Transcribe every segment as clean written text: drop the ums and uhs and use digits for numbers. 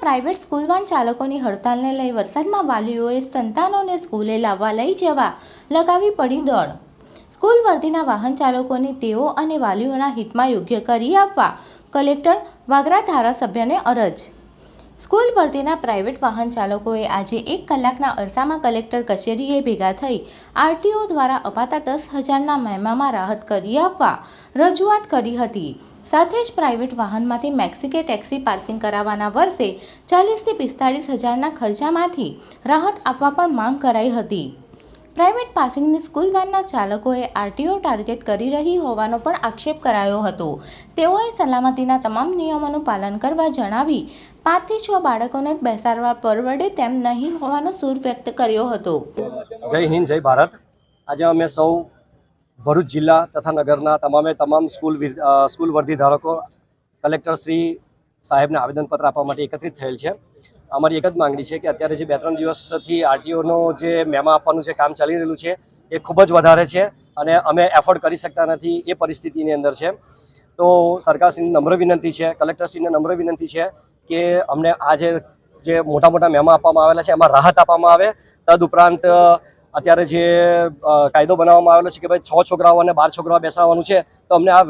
Private school van ચાલકોની હડતાલને લઈ વરસાદમાં વાલીઓએ સંતાનોને સ્કૂલે લાવવા લઈ જવા લગાવી પડી દોડ। સ્કૂલ વર્ધીના વાહન ચાલકોની તેઓ અને વાલીઓના હિતમાં યોગ્ય કરી આપવા કલેક્ટર વાગરા ધારાસભ્યને અરજ। સ્કૂલ વર્ધીના પ્રાઇવેટ વાહન ચાલકોએ આજે 1 કલાકના અરસામાં કલેક્ટર કચેરીએ ભેગા થઈ આરટીઓ દ્વારા અપાતા 10,000ના મેમામાં રાહત કરી આપવા રજૂઆત કરી હતી। સાથે જ પ્રાઇવેટ વાહનમાંથી મેક્સી કે ટેક્સી પાર્સિંગ કરાવવાના વર્ષે 40,000 થી 45,000ના ખર્ચામાંથી રાહત આપવા પણ માંગ કરાઈ હતી। પ્રાઇવેટ પાસિંગની સ્કૂલ વાનના ચાલકોએ આરટીઓ ટાર્ગેટ કરી રહી હોવાનો પણ આક્ષેપ કરાયો હતો। તેઓએ સલામતીના તમામ નિયમોનું પાલન કરવા જણાવી 5 થી 6 બાળકોને બેસાડવા પરવડે તેમ નહીં હોવાનો સૂર વ્યક્ત કર્યો હતો। જય હિન્દ, જય ભારત। આજે અમે સૌ ભરૂચ જિલ્લા તથા નગરના તમામ સ્કૂલ વર્ધી ધારકો કલેક્ટર શ્રી સાહેબને આવેદનપત્ર આપવા માટે એકત્રિત થયેલ છે। અમારી એક જ માંગણી છે કે અત્યારે જે 2-3 દિવસથી આરટીઓનો જે મેમા આપવાનું જે કામ ચાલી રહેલું છે એ ખૂબ જ વધારે છે અને અમે એફોર્ડ કરી શકતા નથી એ પરિસ્થિતિની અંદર છે। તો સરકારશ્રીની નમ્ર વિનંતી છે, કલેક્ટરશ્રીને નમ્ર વિનંતી છે કે અમને આ જે મોટા મેમા આપવામાં આવેલા છે એમાં રાહત આપવામાં આવે। તદુપરાંત અત્યારે જે કાયદો બનાવવામાં આવેલો છે કે ભાઈ 6 છોકરાઓ અને 12 છોકરાઓ બેસાડવાનું છે, તો અમને આ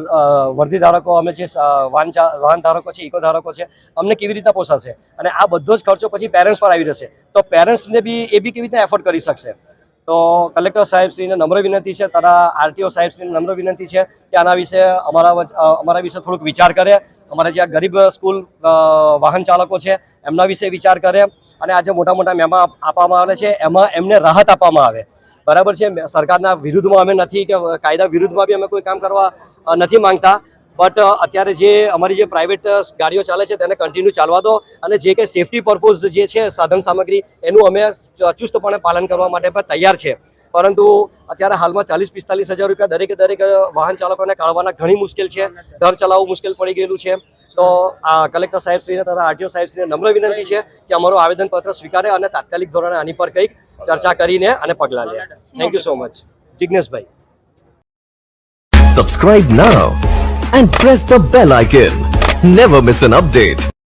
વર્ધી ધારકો, અમે જે વાહન ધારકો છે, ઇકો ધારકો છે, અમને કેવી રીતે પોસાશે? અને આ બધો જ ખર્ચો પછી પેરેન્ટ્સ પર આવી જશે, તો પેરેન્ટ્સને બી કેવી રીતે એફોર્ડ કરી શકશે? તો કલેક્ટર સાહેબશ્રીને નમ્ર વિનંતી છે, તથા આરટીઓ સાહેબશ્રીને નમ્ર વિનંતી છે કે આના વિશે અમારા વિશે થોડુંક વિચાર કરે। અમારા જે આ ગરીબ સ્કૂલ વાહન ચાલકો છે એમના વિશે વિચાર કરે અને આ જે મોટા મેમા આપવામાં આવે છે એમાં એમને રાહત આપવામાં આવે। બરાબર છે, સરકારના વિરુદ્ધમાં અમે નથી કે કાયદા વિરુદ્ધમાં બી અમે કોઈ કામ કરવા નથી માંગતા, બટ અત્યારે જે અમારી જે પ્રાઇવેટ ગાડીઓ ચાલે છે તેને કન્ટિન્યુ ચાલવા દો અને જે કંઈ સેફટી પર્પઝ જે છે સાધન સામગ્રી એનું અમે ચુસ્તપણે પાલન કરવા માટે પણ તૈયાર છે। પરંતુ અત્યારે હાલમાં 40-45 હજાર રૂપિયા દરેક વાહન ચાલકોને કાઢવાના ઘણી મુશ્કેલ છે, ઘર ચલાવવું મુશ્કેલ પડી ગયેલું છે। તો આ કલેક્ટર સાહેબશ્રીને તથા આરટીઓ સાહેબશ્રીને નમ્ર વિનંતી છે કે અમારું આવેદનપત્ર સ્વીકારે અને તાત્કાલિક ધોરણે આની પર કંઈક ચર્ચા કરીને અને પગલાં લે। Thank you so much. જિગ્નેશભાઈ, subscribe now and press the bell icon. Never miss an update.